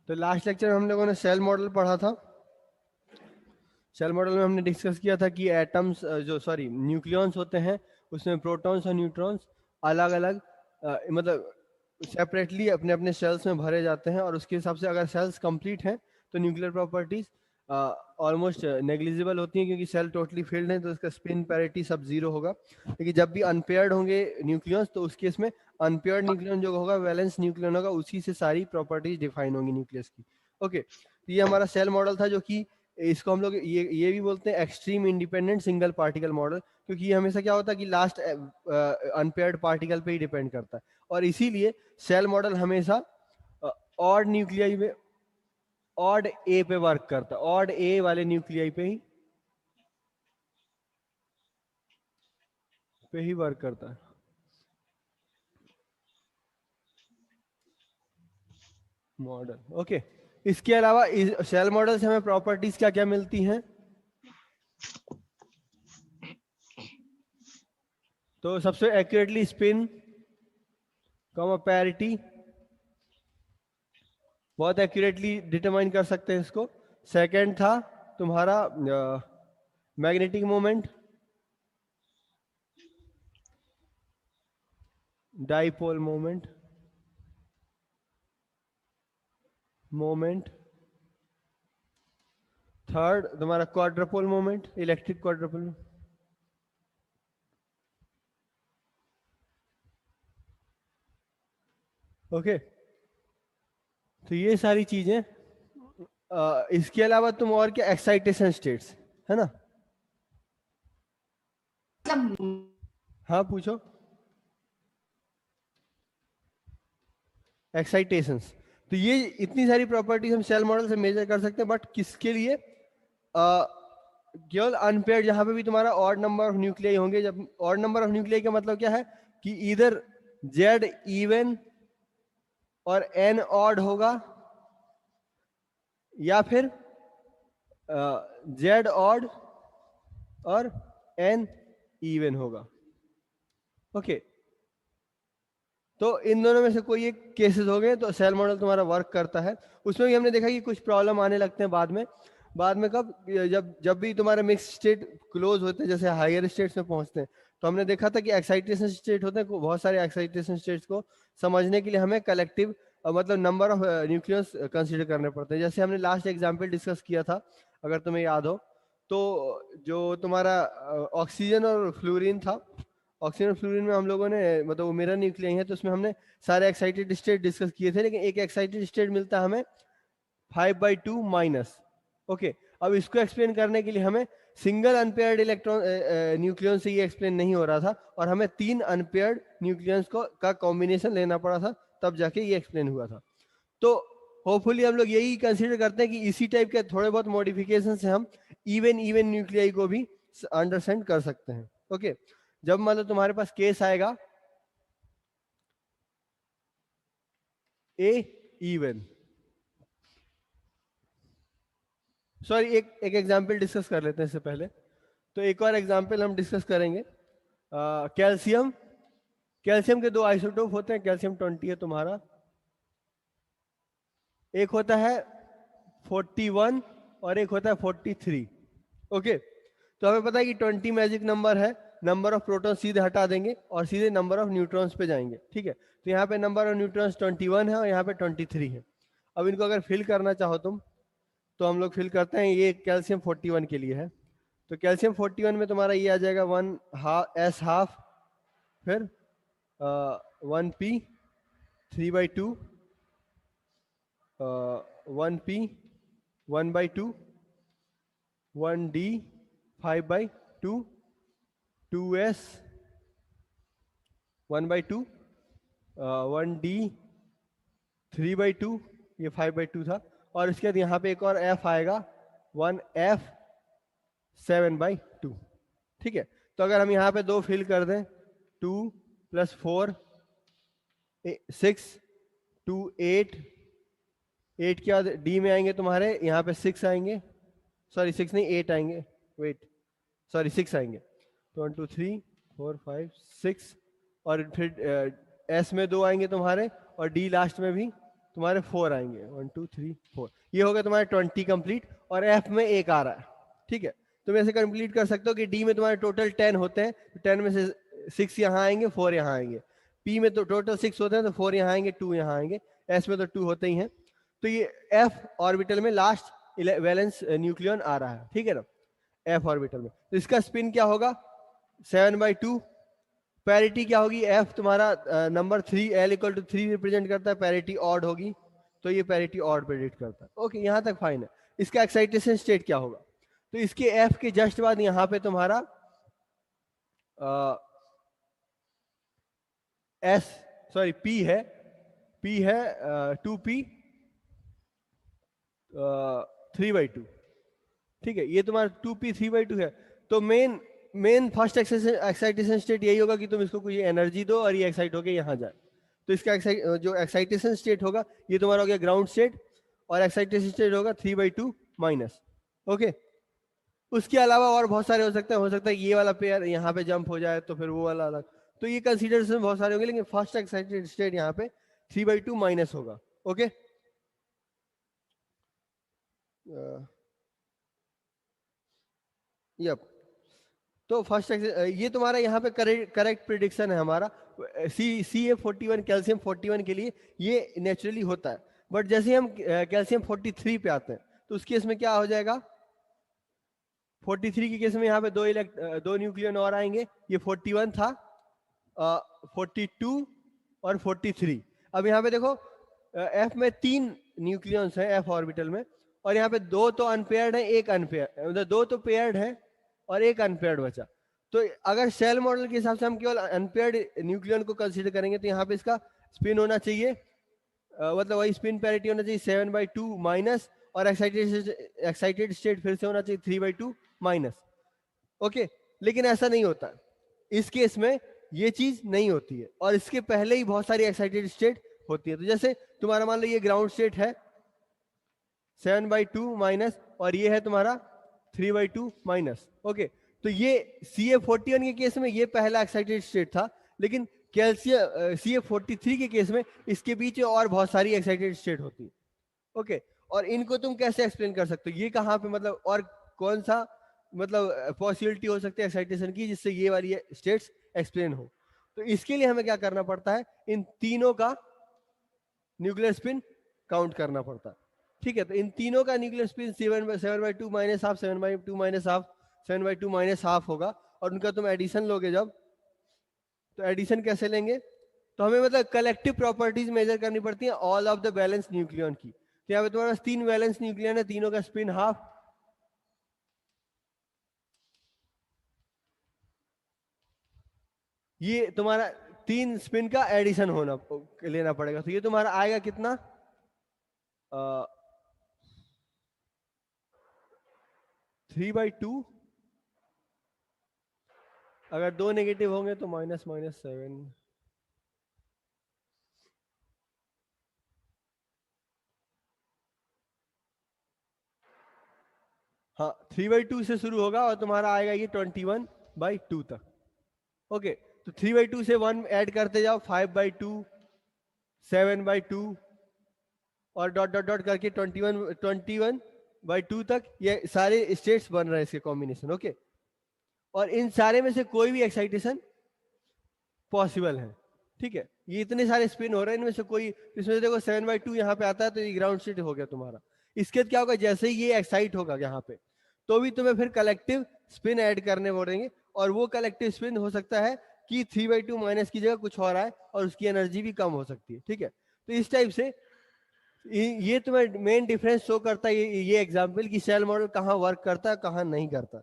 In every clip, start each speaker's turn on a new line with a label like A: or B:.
A: तो last lecture में हम लोगों ने सेल मॉडल पढ़ा था। सेल मॉडल में हमने डिस्कस किया था कि एटम्स न्यूक्लियॉन्स होते हैं, उसमें प्रोटॉन्स और न्यूट्रॉन्स अलग अलग मतलब सेपरेटली अपने अपने सेल्स में भरे जाते हैं, और उसके हिसाब से अगर सेल्स कंप्लीट हैं तो न्यूक्लियर प्रॉपर्टीज ऑलमोस्ट नेग्लिजिबल होती हैं, क्योंकि सेल टोटली फिल्ड है तो उसका स्पिन पैरिटी सब जीरो होगा। लेकिन जब भी अनपेयर्ड होंगे न्यूक्लियॉन्स तो उस केस में अनपेयर्ड न्यूक्लियन जो होगा वैलेंस न्यूक्लियन होगा, उसी से सारी प्रॉपर्टीज डिफाइन होंगी न्यूक्लियस की। ओके, तो ये हमारा सेल मॉडल था, जो कि इसको हम लोग ये भी बोलते हैं extreme independent single particle model, क्योंकि ये हमेशा क्या होता है कि लास्ट अनपेयर्ड पार्टिकल पे ही डिपेंड करता है, और इसीलिए सेल मॉडल हमेशा ऑड न्यूक्लियाई में ऑड ए पे वर्क करता है, ऑड ए वाले न्यूक्लियाई पे ही वर्क करता है। Model okay. इसके अलावा सेल मॉडल से हमें प्रॉपर्टीज क्या क्या मिलती हैं? तो सबसे एक्यूरेटली स्पिन, पैरिटी, बहुत एक्यूरेटली डिटरमाइन कर सकते हैं इसको। सेकंड था तुम्हारा magnetic moment, dipole moment, third तुम्हारा क्वाड्रपोल मोमेंट, इलेक्ट्रिक क्वाड्रपोल। ओके, तो ये सारी चीजें। इसके अलावा तुम और क्या, एक्साइटेशन स्टेट्स है ना? हाँ पूछो। एक्साइटेशंस, तो ये इतनी सारी प्रॉपर्टीज हम सेल मॉडल से मेजर कर सकते हैं, बट किसके लिए? केवल अनपेयर्ड, जहां पे भी तुम्हारा ऑड नंबर ऑफ न्यूक्लियाई होंगे। जब ऑड नंबर ऑफ न्यूक्लियाई का मतलब क्या है कि इधर जेड इवन और एन ऑड होगा, या फिर जेड ऑड और एन इवन होगा। ओके, तो इन दोनों में से कोई एक केसेस हो गए तो सेल मॉडल तुम्हारा वर्क करता है। उसमें भी हमने देखा कि कुछ प्रॉब्लम आने लगते हैं बाद में कब? जब जब भी तुम्हारे मिक्स स्टेट क्लोज होते हैं, जैसे हायर स्टेट्स में पहुंचते हैं, तो हमने देखा था कि एक्साइटेशन स्टेट होते हैं, बहुत सारे एक्साइटेशन स्टेट्स को समझने के लिए हमें कलेक्टिव मतलब नंबर ऑफ न्यूक्लियस कंसिडर करने पड़ते हैं। जैसे हमने लास्ट एग्जाम्पल डिस्कस किया था, अगर तुम्हें याद हो, तो जो तुम्हारा ऑक्सीजन और फ्लोरीन था, ऑक्सीजन और फ्लोरीन में हम लोगों ने मतलब वो मिरर न्यूक्लियाई है, तो उसमें हमने सारे एक्साइटेड स्टेट डिस्कस किए थे, लेकिन एक एक्साइटेड स्टेट मिलता है हमें 5/2 माइनस। ओके, अब इसको एक्सप्लेन करने के लिए हमें सिंगल अनपेयर्ड इलेक्ट्रॉन न्यूक्लियन से ये एक्सप्लेन नहीं हो रहा था, और हमें 3 अनपेयर्ड न्यूक्लियंस को का कॉम्बिनेशन लेना पड़ा था, तब जाके ये एक्सप्लेन हुआ था। तो होपफुली हम लोग यही कंसीडर करते हैं कि इसी टाइप के थोड़े बहुत मॉडिफिकेशन से हम इवन इवन न्यूक्लियाई को भी अंडरस्टैंड कर सकते हैं। ओके, जब मतलब तुम्हारे पास केस आएगा ए इवन, सॉरी एक एग्जांपल डिस्कस कर लेते हैं इससे पहले। तो एक और एग्जांपल हम डिस्कस करेंगे। कैल्शियम, कैल्शियम के दो आइसोटोप होते हैं, कैल्शियम 20 है तुम्हारा, एक होता है 41 और एक होता है 43। ओके, तो हमें पता है कि 20 मैजिक नंबर है, नंबर ऑफ प्रोटॉन सीधे हटा देंगे और सीधे नंबर ऑफ न्यूट्रॉन्स पे जाएंगे। ठीक है, तो यहाँ पे नंबर ऑफ न्यूट्रॉन्स 21 है और यहाँ पे 23 है। अब इनको अगर फिल करना चाहो तुम, तो हम लोग फिल करते हैं। ये कैल्शियम 41 के लिए है, तो कैल्शियम 41 में तुम्हारा ये आ जाएगा 1s हाफ, फिर 1p 3/2, 1p 1/2, 1d 5/2, 2s 1/2, 1d 3/2, ये 5/2 था, और इसके बाद यहाँ पे एक और f आएगा 1f 7/2। ठीक है, तो अगर हम यहाँ पे दो फिल कर दें, 2 + 4 6, 2 8, 8 के बाद डी में आएंगे तुम्हारे, यहाँ पे 6 आएंगे, सॉरी 6 नहीं 8 आएंगे, वेट सॉरी 6 आएंगे, तो 1 2 3 4 5 6, और फिर एस में 2 आएंगे तुम्हारे, और डी लास्ट में भी तुम्हारे 4 आएंगे, 1 2 3 4, ये होगा तुम्हारे 20 कंप्लीट, और एफ में 1 आ रहा है, ठीक है। तुम ऐसे कंप्लीट कर सकते हो कि डी में तुम्हारे टोटल 10 होते हैं, 10 में से 6 यहाँ आएंगे, 4 यहाँ आएंगे। पी में तो टोटल 6 होते हैं, तो 4 यहाँ आएंगे, 2 यहाँ आएंगे। एस में तो 2 होते ही हैं। तो ये एफ ऑर्बिटल में लास्ट वैलेंस न्यूक्लियन आ रहा है, ठीक है ना, एफ ऑर्बिटल में। तो इसका स्पिन क्या होगा, 7/2। पैरिटी क्या होगी, एफ तुम्हारा number 3, L equal to 3 represent करता है, पैरिटी ऑड होगी, तो ये पैरिटी ऑड प्रेडिक्ट करता है। ओके, यहाँ तक फाइन है। इसका एक्साइटेशन स्टेट क्या होगा, तो इसके एफ के जस्ट बाद यहाँ पे तुम्हारा एस सॉरी पी है, पी है 2p 3/2, ठीक है। ये तुम्हारा 2p 3/2 है। तो मेन फर्स्ट एक्साइटेशन स्टेट यही होगा कि तुम इसको कोई एनर्जी दो और ये एक्साइट होके यहाँ जाए। तो इसका जो एक्साइटेशन स्टेट होगा ये तुम्हारा हो गया ग्राउंड स्टेट, और एक्साइटेशन स्टेट होगा 3/2 माइनस। ओके, उसके अलावा और बहुत सारे हो सकता है ये वाला पेयर यहाँ पे जंप हो जाए तो फिर वो वाला अलग। तो ये कंसीडरेशन बहुत सारे होंगे, लेकिन फर्स्ट एक्साइटेड स्टेट यहाँ पे 3/2 माइनस होगा। Okay, yup. तो फर्स्ट ये तुम्हारा यहाँ पे करेक्ट प्रिडिक्शन है हमारा। CA41 कैल्शियम 41 के लिए ये नेचुरली होता है, बट जैसे हम कैल्शियम 43 पे आते हैं तो उस केस में क्या हो जाएगा, 43 के केस में यहाँ पे दो न्यूक्लियन और आएंगे। ये 41 था, 42 और 43। अब यहाँ पे देखो एफ में 3 न्यूक्लियंस हैं एफ ऑर्बिटल में, और यहाँ पे 2 तो अनपेयर्ड है, एक अनपेयर, मतलब 2 तो पेयर्ड है और एक अनपेयर्ड बचा। तो अगर सेल मॉडल के हिसाब से हम केवल अनपेयर्ड न्यूक्लियन को कंसीडर करेंगे तो यहाँ पे इसका स्पिन होना चाहिए, मतलब वही स्पिन पैरिटी होना चाहिए 7/2 माइनस, और एक्साइटेड स्टेट फिर से होना चाहिए 3/2 माइनस। ओके, लेकिन ऐसा नहीं होता इस केस में, ये चीज नहीं होती है, और इसके पहले ही बहुत सारी एक्साइटेड स्टेट होती है। तो जैसे तुम्हारा मान लो ये ग्राउंड स्टेट है 7/2 माइनस, और ये है तुम्हारा 3/2 माइनस। ओके, तो ये CA41 के केस में ये पहला एक्साइटेड स्टेट था, लेकिन कैल्शियम CA43 के केस में इसके बीच और बहुत सारी एक्साइटेड स्टेट होती है। ओके, और इनको तुम कैसे एक्सप्लेन कर सकते हो, ये कहाँ पे मतलब और कौन सा मतलब पॉसिबिलिटी हो सकती है एक्साइटेशन की जिससे ये वाली स्टेट्स एक्सप्लेन हो। तो इसके लिए हमें क्या करना पड़ता है, इन तीनों का न्यूक्लियर स्पिन काउंट करना पड़ता है, ठीक है। तो इन तीनों का nuclear spin 7/2 minus half, 7/2 minus half, 7/2 minus half होगा, और उनका तुम एडिशन लोगे जब, तो एडिशन कैसे लेंगे, तो हमें मतलब कलेक्टिव प्रॉपर्टीज मेजर करनी पड़ती है all of the balance nucleon की। तो यहाँ पे तुम्हारे पास 3 बैलेंस न्यूक्लियन है, तीनों का स्पिन हाफ, ये तुम्हारा 3 स्पिन का एडिशन होना लेना पड़ेगा। तो ये तुम्हारा आएगा कितना, 3/2, अगर 2 नेगेटिव होंगे तो माइनस माइनस 7, हाँ 3/2 से शुरू होगा और तुम्हारा आएगा ये 21/2 तक। ओके, तो 3/2 से 1 ऐड करते जाओ, 5/2, 7/2, और डॉट डॉट डॉट करके 21/2 तक ये सारे स्टेट्स बन रहे हैं इसके कॉम्बिनेशन। ओके, और इन सारे में से कोई भी एक्साइटेशन पॉसिबल है, ठीक है। ये इतने सारे स्पिन हो रहे हैं, इनमें से कोई, इसमें से देखो 7/2 यहाँ पे आता है तो ये ग्राउंड स्टेट हो गया तुम्हारा। इसके बाद क्या होगा, जैसे ही ये एक्साइट होगा यहाँ पे, तो भी तुम्हें फिर कलेक्टिव स्पिन ऐड करने पड़ेंगे, और वो कलेक्टिव स्पिन हो सकता है कि 3/2 माइनस की जगह कुछ और आए और उसकी एनर्जी भी कम हो सकती है, ठीक है। तो इस टाइप से ये तुम्हें मेन डिफरेंस शो करता है ये एग्जाम्पल कि सेल मॉडल कहाँ वर्क करता है कहाँ नहीं करता,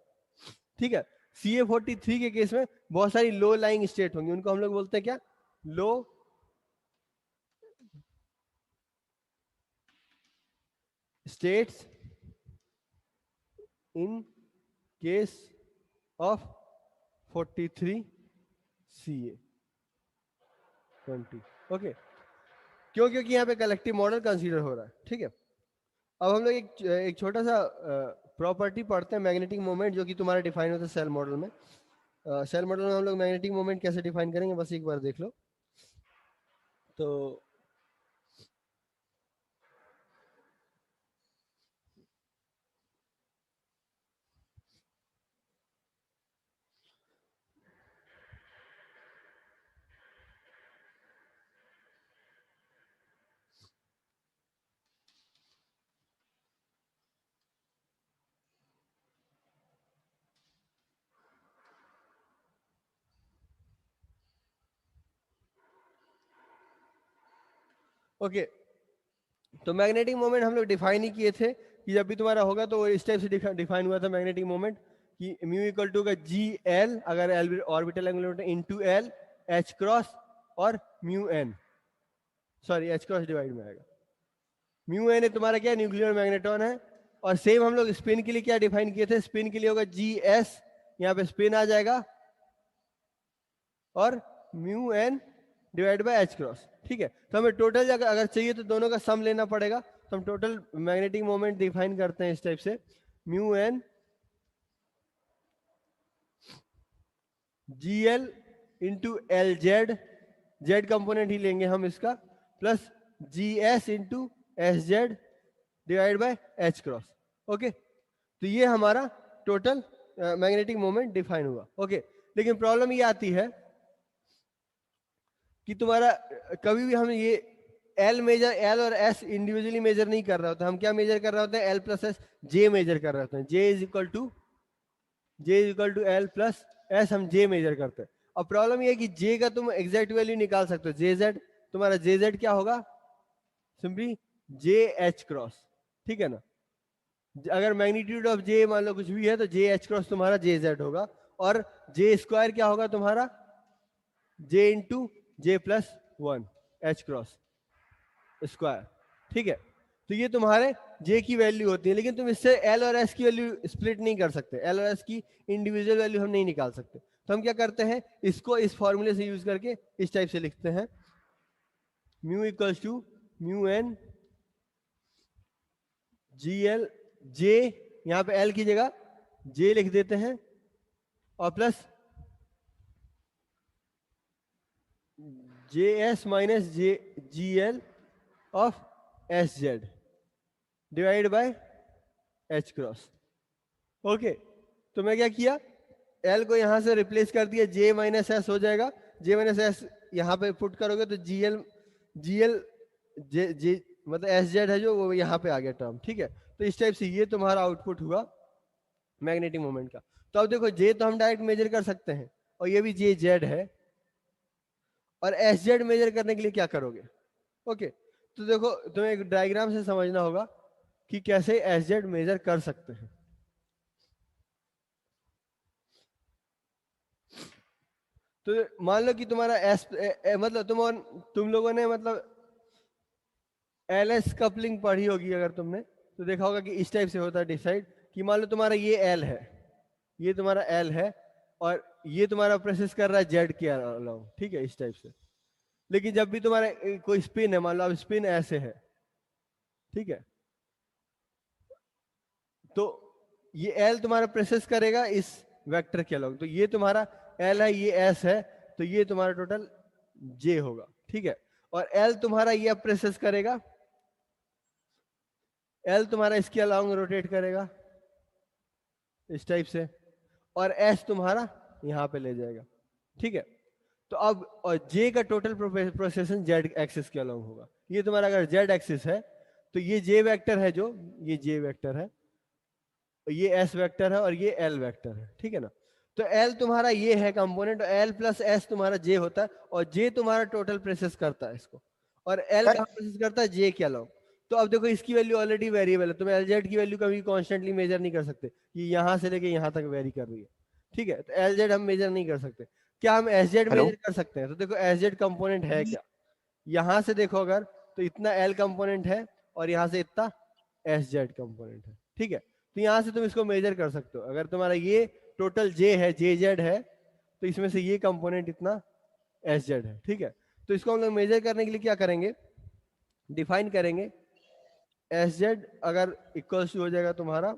A: ठीक है। CA43 के केस में बहुत सारी लो लाइंग स्टेट होंगी, उनको हम लोग बोलते हैं क्या, low states in case of 43 CA20। Okay, क्यों, क्योंकि यहाँ पे कलेक्टिव मॉडल कंसीडर हो रहा है, ठीक है। अब हम लोग एक छोटा सा प्रॉपर्टी पढ़ते हैं, मैग्नेटिक मोमेंट, जो कि तुम्हारा डिफाइन होता है सेल मॉडल में। सेल मॉडल में हम लोग मैग्नेटिक मोमेंट कैसे डिफाइन करेंगे, बस एक बार देख लो। तो ओके, तो मैग्नेटिक मोमेंट हम लोग डिफाइन ही किए थे कि जब भी तुम्हारा होगा तो इस टाइप से डिफाइन हुआ था मैग्नेटिक मोमेंट कि म्यू इक्वल टू का जी एल, अगर L orbital angular into L H cross और mu N, sorry H cross divide में आएगा। म्यू एन है तुम्हारा क्या, न्यूक्लियर मैग्नेटॉन है। और सेम हम लोग स्पिन के लिए क्या डिफाइन किए थे, स्पिन के लिए होगा जी एस, यहाँ पे स्पिन आ जाएगा और mu N divide by H cross. ठीक है, तो हमें टोटल अगर चाहिए तो दोनों का सम लेना पड़ेगा। तो हम टोटल मैग्नेटिक मोमेंट डिफाइन करते हैं इस टाइप से, mu N G L into L Z, Z component ही लेंगे हम इसका, plus G S into S Z divide by H cross. Okay, तो ये हमारा टोटल मैग्नेटिक मोमेंट डिफाइन हुआ। ओके, लेकिन प्रॉब्लम ये आती है कि तुम्हारा कभी भी हम ये एल मेजर, एल और एस इंडिविजुअली मेजर नहीं कर रहे होते, हम क्या मेजर कर रहे होते हैं, L plus S J measure कर रहे होते हैं। J is equal to L plus S, हम जे मेजर करते हैं। अब प्रॉब्लम ये है कि जे का तुम एग्जैक्ट वैल्यू निकाल सकते हो, जे जेड, तुम्हारा जे जेड क्या होगा, सिंपली जे एच क्रॉस। ठीक है ना, अगर मैग्नीट्यूड ऑफ जे मान लो कुछ भी है तो जे एच क्रॉस तुम्हारा जे जेड होगा, और जे स्क्वायर क्या होगा तुम्हारा, J into J plus one H cross square. ठीक है, तो ये तुम्हारे जे की वैल्यू होती है, लेकिन तुम इससे एल और एस की वैल्यू स्प्लिट नहीं कर सकते, एल और एस की इंडिविजुअल वैल्यू हम नहीं निकाल सकते। तो हम क्या करते हैं, इसको इस फॉर्मूले से यूज करके इस टाइप से लिखते हैं, mu equals to mu N G L J, यहाँ पे एल की जगह जे लिख देते हैं, और plus J S minus J G L of S Z divide by H cross. Okay, तो मैं क्या किया, एल को यहां से रिप्लेस कर दिया, जे माइनस एस हो जाएगा, जे माइनस एस यहाँ पे पुट करोगे तो जी एल जे जे मतलब एस जेड है जो, वो यहाँ पे आ गया टर्म। ठीक है, तो इस टाइप से ये तुम्हारा आउटपुट हुआ मैग्नेटिक मोमेंट का। तो अब देखो, जे तो हम डायरेक्ट मेजर कर सकते हैं, और ये भी जे जेड है, और एस जेड मेजर करने के लिए क्या करोगे। ओके, तो देखो तुम्हें एक डायग्राम से समझना होगा कि कैसे एस जेड मेजर कर सकते हैं। तो मान लो कि तुम्हारा एस मतलब तुम लोगों ने मतलब एल एस कपलिंग पढ़ी होगी, अगर तुमने तो देखा होगा कि इस टाइप से होता है डिसाइड, कि मान लो तुम्हारा ये एल है, ये तुम्हारा एल है, और ये तुम्हारा प्रोसेस कर रहा है जेड के अलाउ। ठीक है, इस टाइप से। लेकिन जब भी तुम्हारा कोई स्पिन है, मान लो अब स्पिन ऐसे है, ठीक है, तो ये एल तुम्हारा प्रोसेस करेगा इस वेक्टर के अलाउ, तो ये तुम्हारा एल है, ये एस है, तो ये तुम्हारा टोटल जे होगा। ठीक है, और एल तुम्हारा ये प्रोसेस करेगा, एल तुम्हारा इसके अलाउ रोटेट करेगा इस टाइप से, और एस तुम्हारा यहां पे ले जाएगा। ठीक है, तो अब और जे का टोटल प्रोसेसन जेड एक्सिस के अलाउ होगा। ये तुम्हारा अगर जेड एक्सिस है तो ये जे वेक्टर है, जो ये जे वेक्टर है, ये एस वेक्टर है, और ये एल वेक्टर है। ठीक है ना, तो एल तुम्हारा ये है कंपोनेंट, एल प्लस एस तुम्हारा जे होता है, और जे तुम्हारा टोटल प्रोसेस करता है इसको, और एल कहाँ प्रोसेस करता है, जे के अलाउ। तो अब देखो, इसकी वैल्यू ऑलरेडी वेरिएबल है, तुम एल जेड की वैल्यू कभी कॉन्स्टेंटली मेजर नहीं कर सकते कि यहां से लेके यहां तक वेरी कर रही है। ठीक है, तो एल जेड हम मेजर नहीं कर सकते। क्या हम एस जेड मेजर कर सकते हैं, तो देखो एस जेड कंपोनेंट है क्या, यहां से देखो अगर, तो इतना एल कंपोनेंट है, और यहां से इतना एस जेड कंपोनेंट है। ठीक है, तो यहां से तुम इसको मेजर कर सकते हो, अगर तुम्हारा ये टोटल जे है, जे जेड है, तो इसमें से ये कंपोनेंट इतना एस जेड है। ठीक है, तो इसको हम लोग मेजर करने के लिए क्या करेंगे, डिफाइन करेंगे एस जेड अगर इक्वल्स हो जाएगा तुम्हारा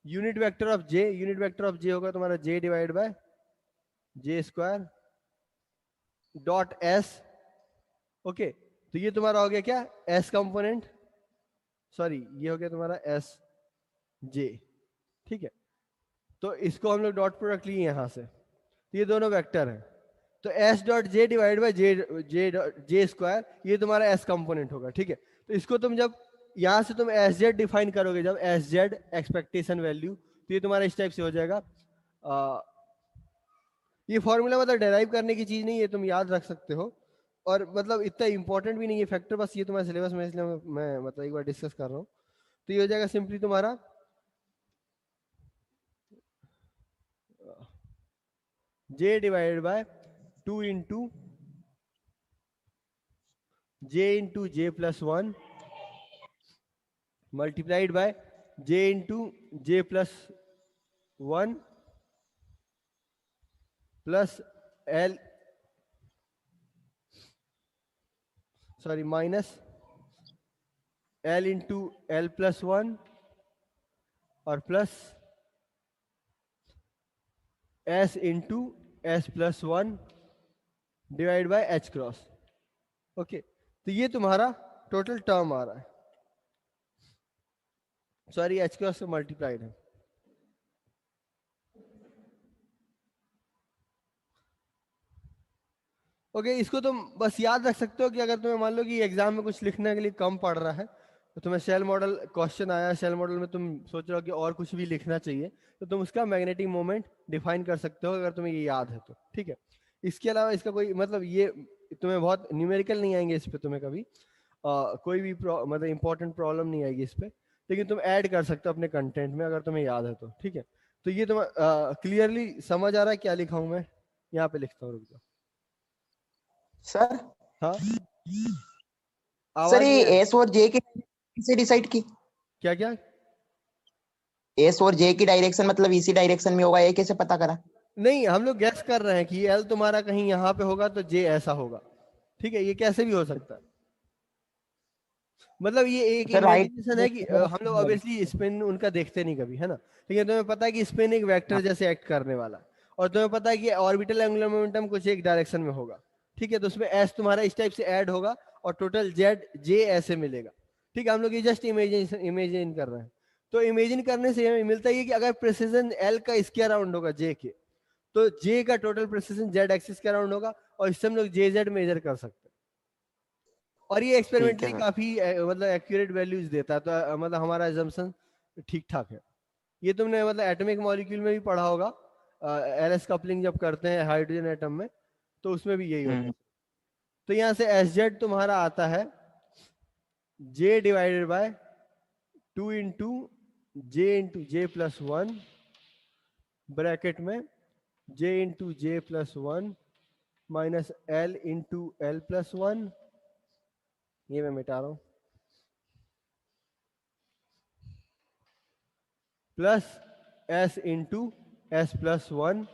A: unit vector of J, unit vector of J होगा तुम्हारा J divide by J square dot S. Okay, तो ये तुम्हारा हो गया क्या, एस कंपोनेंट, सॉरी ये हो गया तुम्हारा एस जे। ठीक है, तो इसको हम लोग डॉट प्रोडक्ट लिए यहां से, तो ये दोनों वेक्टर हैं, तो S dot J divide by J J square, ये तुम्हारा एस कंपोनेंट होगा। ठीक है, तो इसको तुम जब यहां से तुम एस जेड डिफाइन करोगे, जब एस जेड एक्सपेक्टेशन वैल्यू, तो ये तुम्हारा इस टाइप से हो जाएगा। ये फॉर्मूला मतलब डेराइव करने की चीज नहीं है, तुम याद रख सकते हो और मतलब इतना इंपॉर्टेंट भी नहीं है फैक्टर, बस ये तुम्हारे सिलेबस में, इसलिए मैं मतलब एक बार डिस्कस कर रहा हूँ। तो ये हो जाएगा सिंपली तुम्हारा j divided by 2 into j into j plus 1 multiplied by j into j plus 1 plus l sorry minus l into l plus 1 और plus s into s plus 1 divide by h cross. Okay, तो ये तुम्हारा total term आ रहा है, sorry h cross से multiplied है। Okay, इसको तुम बस याद रख सकते हो कि अगर तुम्हें मान लो कि एग्जाम में कुछ लिखने के लिए कम पड़ रहा है, तो तुम्हें शेल मॉडल क्वेश्चन आया, शेल मॉडल में तुम सोच रहे हो कि और कुछ भी लिखना चाहिए, तो तुम उसका मैग्नेटिक मोमेंट डिफाइन कर सकते हो अगर तुम्हें ये याद है तो, ठीक है। इसके अलावा इसका कोई मतलब ये तुम्हें बहुत न्यूमेरिकल नहीं आएंगे इस पे, तुम्हें कभी कोई भी मतलब इंपॉर्टेंट प्रॉब्लम नहीं आएगी इस पे, लेकिन तुम ऐड कर सकते हो अपने कंटेंट में अगर तुम्हें याद है तो, ठीक है। तो ये तुम्हें क्लियरली समझ आ रहा है क्या लिखा हूं मैं? यहाँ पे लिखता हूँ, रुक जाओ।
B: सर
A: हाँ,
B: सर
A: आवाज नहीं
B: ये
A: आ रही।
B: एस और जे की से डिसाइड की,
A: क्या क्या?
B: एस और जे की डायरेक्शन मतलब इसी डायरेक्शन में होगा, ये कैसे पता करा?
A: नहीं, हम लोग गैस कर रहे हैं कि एल तुम्हारा कहीं यहाँ पे होगा तो जे ऐसा होगा, ठीक है। ये कैसे भी हो सकता है, मतलब ये एक
B: सर राइट।
A: इमेजिनेशन है कि हम लोग ऑब्वियसली स्पिन उनका देखते नहीं कभी, है ना, लेकिन तुम्हें पता है कि स्पिन एक वेक्टर जैसे एक्ट करने वाला है, और तुम्हें पता है कि ऑर्बिटल एंगुलर मोमेंटम कुछ एक डायरेक्शन में होगा, ठीक है। तो उसमें एस तुम्हारा इस टाइप से ऐड होगा और टोटल जेड जे ऐसे मिलेगा, ठीक है। हम लोग ये जस्ट इमेजिन कर रहे हैं। तो इमेजिन करने से हमें मिलता है कि अगर प्रेसिजन एल का स्क्वायर राउंड होगा जे के, तो जे का टोटल प्रेसिजन जेड एक्सिस के अराउंड होगा, और इससे हम लोग जे जेड मेजर कर सकते हैं। और ये
B: ठीक है
A: एक्सपेरिमेंटली
B: सर।
A: काफी मतलब एक्यूरेट वैल्यूज देता है, तो मतलब हमारा एजम्पशन ठीक ठाक है। ये तुमने मतलब एटॉमिक मॉलिक्यूल में भी पढ़ा होगा, एलएस कपलिंग जब करते हैं हाइड्रोजन एटम में, तो उसमें भी यही होता है। तो यहाँ से एस जेड तुम्हारा आता है J divided by 2 into J plus 1 bracket में J into J plus 1 minus L into L plus 1, ये मैं मिटा रहा हूं, plus S into S plus 1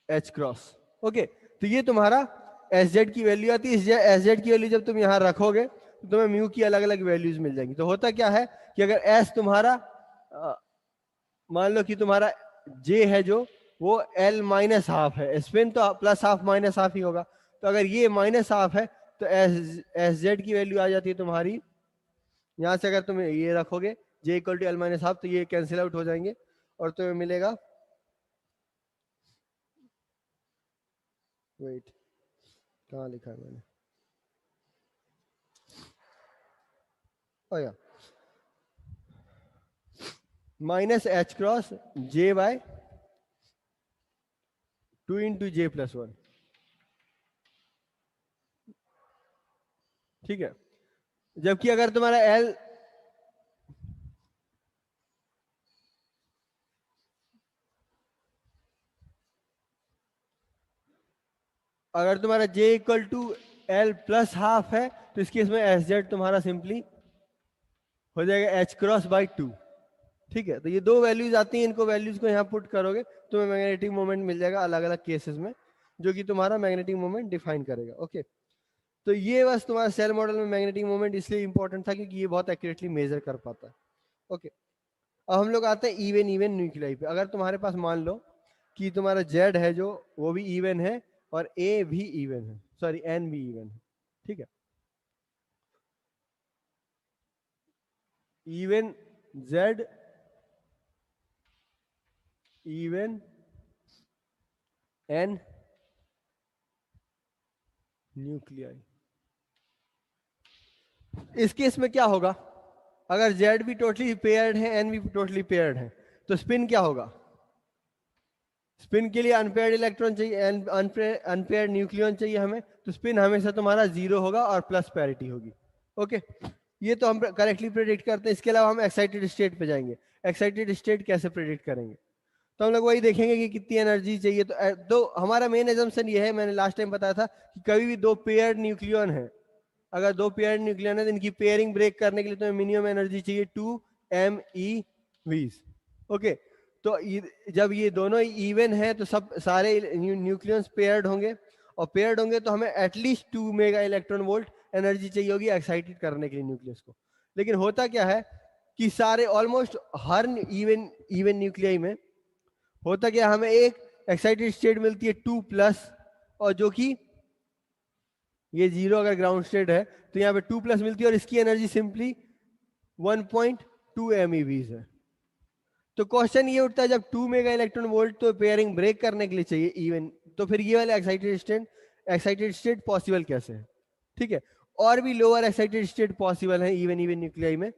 A: H cross. Okay, तो ये तुम्हारा एस जेड की वैल्यू आती है। एस जेड की वैल्यू जब तुम यहां रखोगे तो तुम्हें म्यू की अलग अलग वैल्यूज मिल जाएंगी। तो होता क्या है कि अगर एस तुम्हारा मान लो कि तुम्हारा जे है जो वो एल माइनस हाफ है, स्पिन तो प्लस हाफ माइनस हाफ ही होगा, तो अगर ये माइनस हाफ है तो एस जेड की वैल्यू आ जाती है तुम्हारी, यहां से अगर तुम ये रखोगे J equal to L minus half, तो ये कैंसिल आउट हो जाएंगे और तुम्हें मिलेगा, वेट कहाँ लिखा है मैंने, ओ या माइनस एच क्रॉस जे बाय 2 इंटू जे प्लस 1, ठीक है। जबकि अगर तुम्हारा एल अगर तुम्हारा j equal to L plus half है, तो इस केस में एस जेड तुम्हारा सिंपली हो जाएगा एच क्रॉस बाई 2, ठीक है। तो ये दो वैल्यूज आती हैं, इनको वैल्यूज को यहाँ पुट करोगे तुम्हें मैग्नेटिक मोमेंट मिल जाएगा अलग अलग केसेस में, जो कि तुम्हारा मैग्नेटिक मोमेंट डिफाइन करेगा। ओके, तो ये बस तुम्हारा सेल मॉडल में मैग्नेटिक मोमेंट इसलिए इंपॉर्टेंट था क्योंकि ये बहुत एक्यूरेटली मेजर कर पाता है। ओके, अब हम लोग आते हैं इवन इवन न्यूक्लियाई पे। अगर तुम्हारे पास मान लो कि तुम्हारा जेड है जो वो भी इवन है और ए भी इवन है, सॉरी एन भी इवन है, ठीक है। Even Z even N nuclei, इस केस में क्या होगा? अगर जेड भी टोटली पेयर्ड है, एन भी टोटली पेयर्ड है, तो स्पिन क्या होगा? स्पिन के लिए अनपेयर्ड इलेक्ट्रॉन चाहिए, अनपेयर्ड न्यूक्लियन चाहिए हमें, तो स्पिन हमेशा तुम्हारा 0 होगा और प्लस पैरिटी होगी। ओके, ये तो हम करेक्टली प्रेडिक्ट करते हैं। इसके अलावा हम एक्साइटेड स्टेट पे जाएंगे। एक्साइटेड स्टेट कैसे प्रेडिक्ट करेंगे, तो हम लोग वही देखेंगे कि कितनी एनर्जी चाहिए। तो हमारा मेन एजम्पशन ये है, मैंने लास्ट टाइम बताया था कि कभी भी दो पेयर्ड न्यूक्लियन है, अगर दो पेयर्ड न्यूक्लियन है तो इनकी पेयरिंग ब्रेक करने के लिए तुम्हें मिनिमम एनर्जी चाहिए 2 MeV। ओके, तो जब ये दोनों इवन है तो सब सारे न्यूक्लियंस पेयर्ड होंगे, और पेयर्ड होंगे तो हमें at least 2 mega electron volt energy चाहिए होगी एक्साइटेड करने के लिए न्यूक्लियस को। लेकिन होता क्या है कि सारे ऑलमोस्ट हर इवन न्यूक्लियाई में होता क्या, हमें एक एक्साइटेड स्टेट मिलती है 2+, और जो कि ये 0 अगर ग्राउंड स्टेट है तो यहाँ पे 2+ मिलती है, और इसकी एनर्जी सिंपली 1.2 MeV है। तो क्वेश्चन ये उठता है, जब 2 मेगा इलेक्ट्रॉन वोल्ट तो पेयरिंग ब्रेक करने के लिए चाहिए इवन, तो फिर ये वाले एक्साइटेड स्टेट पॉसिबल कैसे है? ठीक है, और भी लोअर एक्साइटेड स्टेट पॉसिबल है इवन न्यूक्लियाई में,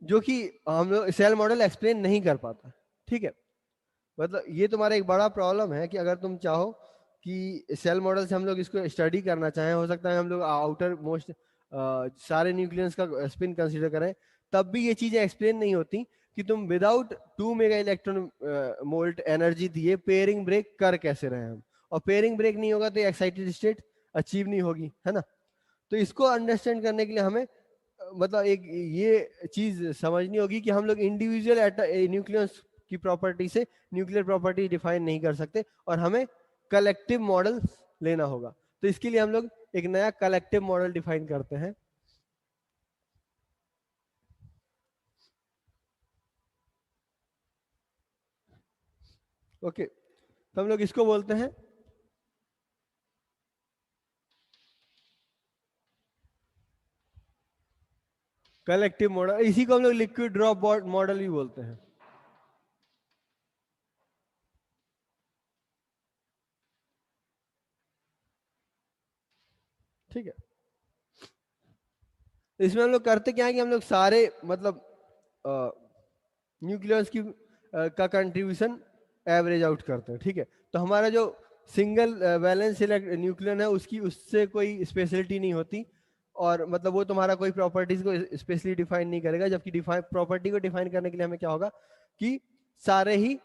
A: जो कि हम लोग सेल मॉडल एक्सप्लेन नहीं कर पाता। ठीक है, मतलब ये तुम्हारा एक बड़ा प्रॉब्लम है कि अगर तुम चाहो कि सेल मॉडल से हम लोग इसको स्टडी करना चाहें, हो सकता है हम लोग आउटर मोस्ट सारे न्यूक्लियस का स्पिन कंसीडर करें, तब भी ये चीजें एक्सप्लेन नहीं होती कि तुम without 2 mega electron volt energy दिए पेयरिंग ब्रेक कर कैसे रहे हम, और पेयरिंग ब्रेक नहीं होगा तो एक्साइटेड स्टेट अचीव नहीं होगी, है ना। तो इसको अंडरस्टैंड करने के लिए हमें मतलब एक ये चीज समझनी होगी कि हम लोग इंडिविजुअल न्यूक्लियस की प्रॉपर्टी से न्यूक्लियर प्रॉपर्टी डिफाइन नहीं कर सकते, और हमें कलेक्टिव मॉडल लेना होगा। तो इसके लिए हम लोग एक नया कलेक्टिव मॉडल डिफाइन करते हैं। ओके, तो हम लोग इसको बोलते हैं कलेक्टिव मॉडल। इसी को हम लोग लिक्विड ड्रॉप मॉडल भी बोलते हैं। ठीक है, इसमें हम लोग करते क्या है कि हम लोग सारे मतलब न्यूक्लियस की का कंट्रीब्यूशन एवरेज आउट करते हैं। ठीक है, तो हमारा जो सिंगल वैलेंस न्यूक्लियन है उसकी उससे कोई स्पेशलिटी नहीं होती, और मतलब वो तुम्हारा कोई प्रॉपर्टीज को स्पेशली डिफाइन नहीं करेगा, जबकि डिफाइन प्रॉपर्टी को डिफाइन करने के लिए हमें क्या होगा कि सारे ही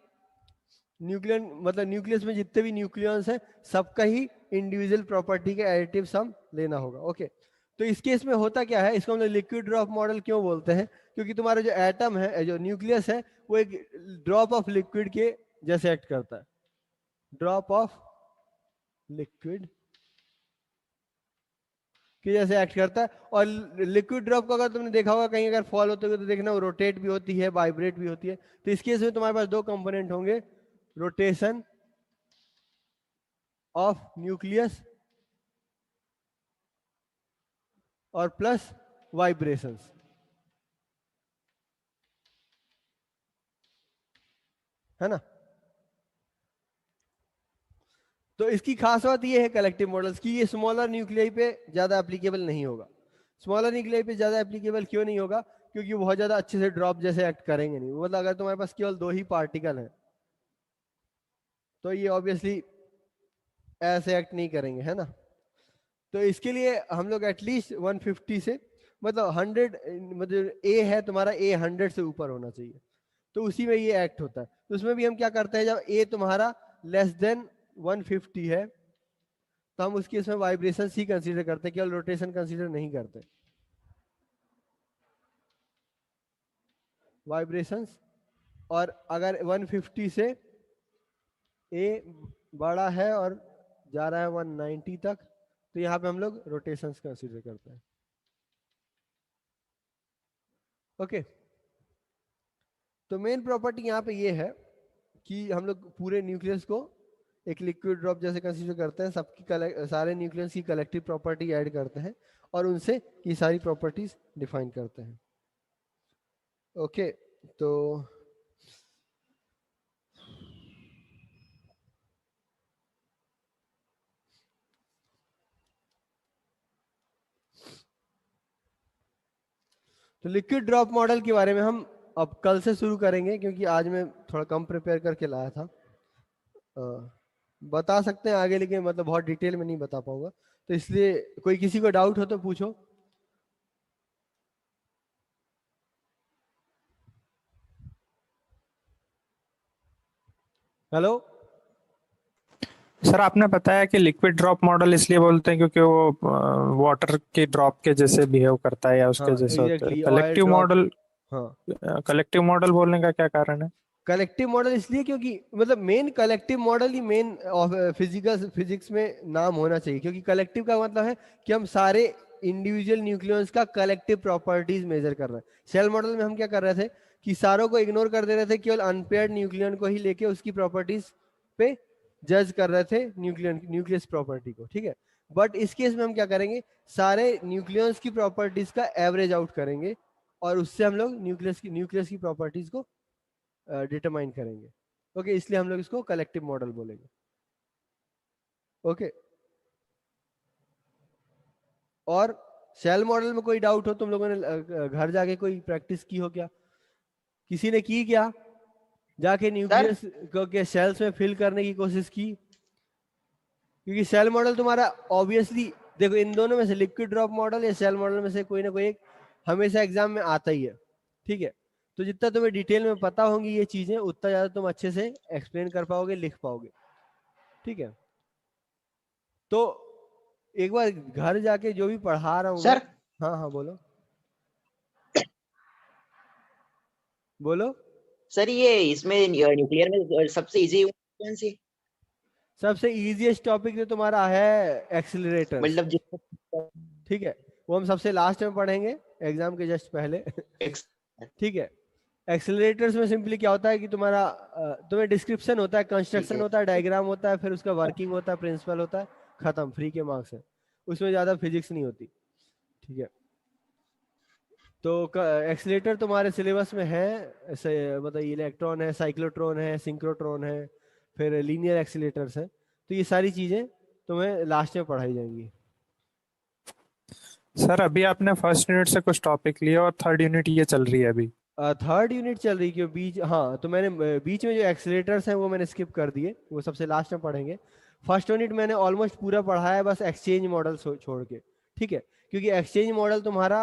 A: न्यूक्लियन मतलब न्यूक्लियस में जितने भी न्यूक्लियंस हैं सबका ही इंडिविजुअल प्रॉपर्टी के एडिटिव सम लेना होगा। ओके, तो इस केस में होता क्या है, इसको हम लोग लिक्विड ड्रॉप मॉडल क्यों बोलते हैं, क्योंकि तुम्हारा जो एटम है जो न्यूक्लियस है वो एक ड्रॉप ऑफ लिक्विड के जैसे एक्ट करता है, ड्रॉप ऑफ लिक्विड के जैसे एक्ट करता है। और लिक्विड ड्रॉप को अगर तुमने देखा होगा कहीं अगर फॉल होते हुए तो देखना वो रोटेट भी होती है, वाइब्रेट भी होती है। तो इस केस में तुम्हारे पास दो कंपोनेंट होंगे, रोटेशन ऑफ न्यूक्लियस और प्लस वाइब्रेशंस, है ना। तो इसकी खास बात ये है कलेक्टिव मॉडल्स की, ये स्मॉलर न्यूक्लियाई पे ज्यादा एप्लीकेबल नहीं होगा। स्मॉलर न्यूक्लियाई पे ज्यादा एप्लीकेबल क्यों नहीं होगा, क्योंकि बहुत ज्यादा अच्छे से ड्रॉप जैसे एक्ट करेंगे नहीं। मतलब अगर तुम्हारे पास केवल दो ही पार्टिकल हैं तो ये ऑब्वियसली ऐसे एक्ट नहीं करेंगे, है ना। तो इसके लिए हम लोग एटलीस्ट 150 से मतलब 100, मतलब ए है तुम्हारा, ए 100 से ऊपर होना चाहिए, तो उसी में ये एक्ट होता है। तो उसमें भी हम क्या करते हैं, जब ए तुम्हारा लेस देन 150 है तो हम उसकी इसमें वाइब्रेशन ही कंसीडर करते हैं, केवल रोटेशन कंसीडर नहीं करते। वाइब्रेशंस, और अगर 150 से ए बड़ा है और जा रहा है 190 तक तो यहाँ पे हम लोग रोटेशंस कंसीडर करते हैं। ओके, तो मेन प्रॉपर्टी यहाँ पे ये है कि हम लोग पूरे न्यूक्लियस को एक लिक्विड ड्रॉप जैसे कंसीडर करते हैं, सबकी सारे न्यूक्लियस की कलेक्टिव प्रॉपर्टी ऐड करते हैं और उनसे ये सारी प्रॉपर्टीज डिफाइन करते हैं। ओके, तो लिक्विड ड्रॉप मॉडल के बारे में हम अब कल से शुरू करेंगे, क्योंकि आज मैं थोड़ा कम प्रिपेयर करके लाया था। बता सकते हैं आगे, लेकिन मतलब बहुत डिटेल में नहीं बता पाऊंगा। तो इसलिए कोई किसी को डाउट हो तो पूछो। हेलो।
C: सर आपने बताया कि लिक्विड ड्रॉप मॉडल इसलिए बोलते हैं क्योंकि वो वाटर के ड्रॉप के जैसे बिहेव करता है या उसके
A: हाँ
C: जैसे होता है।
A: Exactly, oil
C: collective
A: drop.
C: Model,
A: हाँ,
C: कलेक्टिव मॉडल बोलने का क्या कारण है?
A: कलेक्टिव मॉडल इसलिए क्योंकि मतलब मेन कलेक्टिव मॉडल ही मेन फिजिक्स में नाम होना चाहिए, क्योंकि कलेक्टिव का मतलब है कि हम सारे इंडिविजुअल न्यूक्लियस का कलेक्टिव प्रॉपर्टीज मेजर कर रहे हैं। सेल मॉडल में हम क्या कर रहे थे कि सारों को इग्नोर कर दे रहे थे, केवल अनपेयर्ड न्यूक्लियन को ही लेके उसकी प्रॉपर्टीज पे जज कर रहे थे, न्यूक्लियस प्रॉपर्टी को, ठीक है। बट इस केस में हम क्या करेंगे, सारे न्यूक्लियस की प्रॉपर्टीज का एवरेज आउट करेंगे और उससे हम लोग न्यूक्लियस की प्रॉपर्टीज को डिटरमाइन करेंगे। ओके, इसलिए हम लोग इसको कलेक्टिव मॉडल बोलेंगे। ओके, और सेल मॉडल में कोई डाउट हो, तुम लोगों ने घर जाके कोई प्रैक्टिस की हो क्या? किसी ने की क्या? जाके
B: सर
A: न्यूक्लियस को के सेल्स में फिल करने की कोशिश की? क्योंकि सेल मॉडल तुम्हारा ऑब्वियसली, देखो इन दोनों में से लिक्विड ड्रॉप मॉडल या सेल मॉडल में से कोई ना कोई एक हमेशा एग्जाम में आता ही है, ठीक है। तो जितना तुम्हें डिटेल में पता होंगी ये चीजें, उतना ज्यादा तुम अच्छे से एक्सप्लेन कर पाओगे, लिख पाओगे, ठीक है। तो एक बार घर जाके जो भी पढ़ा रहा हूं मैं।
B: सर
A: हाँ हाँ बोलो बोलो।
B: सर ये इसमें न्यूक्लियर में सबसे इजी कौन सी,
A: सबसे इजीएस्ट टॉपिक जो तुम्हारा है एक्सिलरेटर्स,
B: मतलब जिसको
A: ठीक है। वो हम सबसे लास्ट में पढ़ेंगे एग्जाम के जस्ट पहले ठीक है। एक्सिलरेटर्स में सिंपली क्या होता है कि तुम्हारा तुम्हें डिस्क्रिप्शन होता है,
B: ठीक
A: कंस्ट्रक्शन
B: है।
A: होता है, डायग्राम होता है, फिर उसका वर्किंग होता है, प्रिंसिपल होता है, खत्म, फ्री के मार्क्स है। उसमें ज्यादा फिजिक्स नहीं होती, ठीक है। तो एक्सीलेटर तुम्हारे सिलेबस में है, मतलब इलेक्ट्रॉन है, साइक्लोट्रॉन है, सिंक्रोट्रॉन है, फिर लीनियर एक्सीलेटर्स है। तो ये सारी चीजें तुम्हें लास्ट में पढ़ाई जाएंगी।
C: सर अभी आपने फर्स्ट यूनिट से कुछ टॉपिक लिए और थर्ड यूनिट ये चल रही है अभी।
A: थर्ड यूनिट चल रही क्यों बीच, हाँ तो मैंने बीच में जो एक्सीलेटर्स हैं वो मैंने स्किप कर दिए, वो सबसे लास्ट में पढ़ेंगे। फर्स्ट यूनिट मैंने ऑलमोस्ट पूरा पढ़ा है, बस एक्सचेंज मॉडल छोड़ के, ठीक है। क्योंकि एक्सचेंज मॉडल तुम्हारा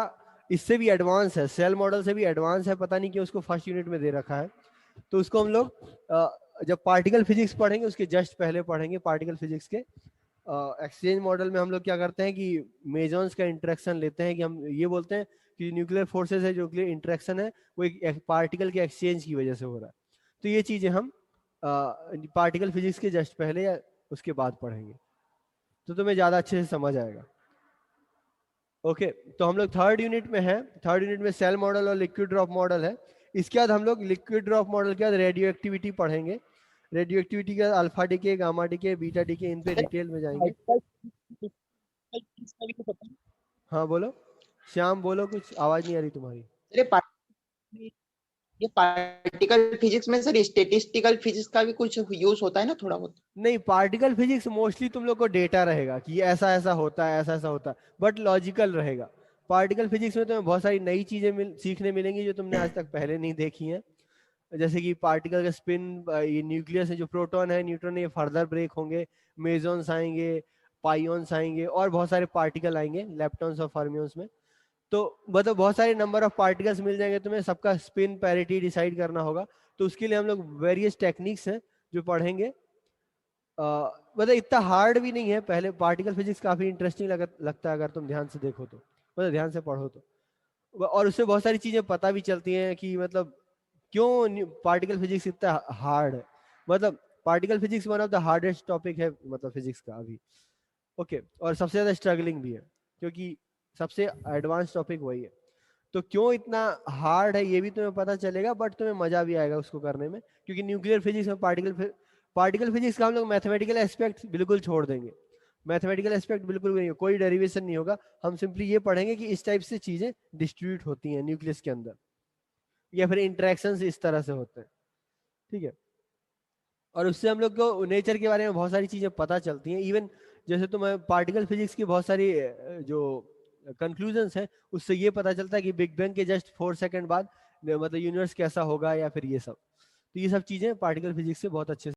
A: इससे भी एडवांस है, सेल मॉडल से भी एडवांस है, पता नहीं क्यों उसको फर्स्ट यूनिट में दे रखा है। तो उसको हम लोग जब पार्टिकल फिजिक्स पढ़ेंगे उसके जस्ट पहले पढ़ेंगे, पार्टिकल फिजिक्स के। एक्सचेंज मॉडल में हम लोग क्या करते हैं कि मेजॉन्स का इंटरेक्शन लेते हैं, कि हम ये बोलते हैं कि न्यूक्लियर फोर्सेस है, जो न्यूक्लियर इंटरेक्शन है वो एक पार्टिकल के एक्सचेंज की वजह से हो रहा है। तो ये चीजें हम पार्टिकल फिजिक्स के जस्ट पहले या उसके बाद पढ़ेंगे, तो तुम्हें ज्यादा अच्छे से समझ आएगा। ओके, तो हम लोग थर्ड यूनिट में हैं। थर्ड यूनिट में सेल मॉडल और लिक्विड ड्रॉप मॉडल है। इसके बाद हम लोग लिक्विड ड्रॉप मॉडल के बाद रेडियो एक्टिविटी पढ़ेंगे। रेडियो एक्टिविटी के बाद alpha decay, gamma decay, beta decay, इन पे डिटेल में जाएंगे। हाँ बोलो श्याम, बोलो, कुछ आवाज नहीं आ रही तुम्हारी।
B: अरे ये पार्टिकल फिजिक्स में सर स्टेटिस्टिकल फिजिक्स का भी कुछ यूज होता है ना थोड़ा बहुत?
A: नहीं, पार्टिकल फिजिक्स मोस्टली तुम लोग को डेटा रहेगा कि ऐसा ऐसा होता है, ऐसा ऐसा होता है, बट लॉजिकल रहेगा। पार्टिकल फिजिक्स में तुम्हें बहुत सारी नई चीजें सीखने मिलेंगी जो तुमने आज तक पहले नहीं देखी हैं। जैसे कि पार्टिकल का स्पिन, ये न्यूक्लियस है, जो प्रोटॉन है, न्यूट्रॉन है, ये फर्दर ब्रेक होंगे, मेजॉन्स आएंगे, पाइऑन्स आएंगे, और बहुत सारे पार्टिकल आएंगे लेप्टॉन्स और फर्मियंस में। तो मतलब बहुत सारे नंबर ऑफ पार्टिकल्स मिल जाएंगे तुम्हें, सबका स्पिन पैरिटी डिसाइड करना होगा। तो उसके लिए हम लोग वेरियस टेक्निक्स हैं जो पढ़ेंगे। मतलब इतना हार्ड भी नहीं है, पहले पार्टिकल फिजिक्स काफी इंटरेस्टिंग लगता है अगर तुम ध्यान से देखो तो, मतलब ध्यान से पढ़ो तो। और उससे बहुत सारी चीजें पता भी चलती हैं कि मतलब क्यों पार्टिकल फिजिक्स इतना हार्ड है। मतलब particle physics one of the hardest topic है, मतलब फिजिक्स का अभी। ओके, और सबसे ज्यादा स्ट्रगलिंग भी है, क्योंकि सबसे एडवांस टॉपिक वही है। तो क्यों इतना हार्ड है ये भी तुम्हें पता चलेगा, बट तुम्हें मजा भी आएगा उसको करने में, क्योंकि न्यूक्लियर फिजिक्स में पार्टिकल फिजिक्स का हम लोग मैथमेटिकल एस्पेक्ट बिल्कुल छोड़ देंगे। मैथमेटिकल एस्पेक्ट बिल्कुल भी नहीं, कोई डेरिवेशन नहीं होगा। हम सिंपली ये पढ़ेंगे कि इस टाइप से चीजें डिस्ट्रीब्यूट होती हैं न्यूक्लियस के अंदर, या फिर इंटरेक्शंस इस तरह से होते हैं, ठीक है। और उससे हम लोग को नेचर के बारे में बहुत सारी चीजें पता चलती हैं। इवन जैसे तुम्हें पार्टिकल फिजिक्स की बहुत सारी जो कंक्लूजन्स हैं, उससे ये पता चलता है कि बिग बैंग के जस्ट 4 सेकंड बाद मतलब यूनिवर्स कैसा होगा, या फिर ये सब। तो ये सब चीजें पार्टिकल फिजिक्स से बहुत अच्छे से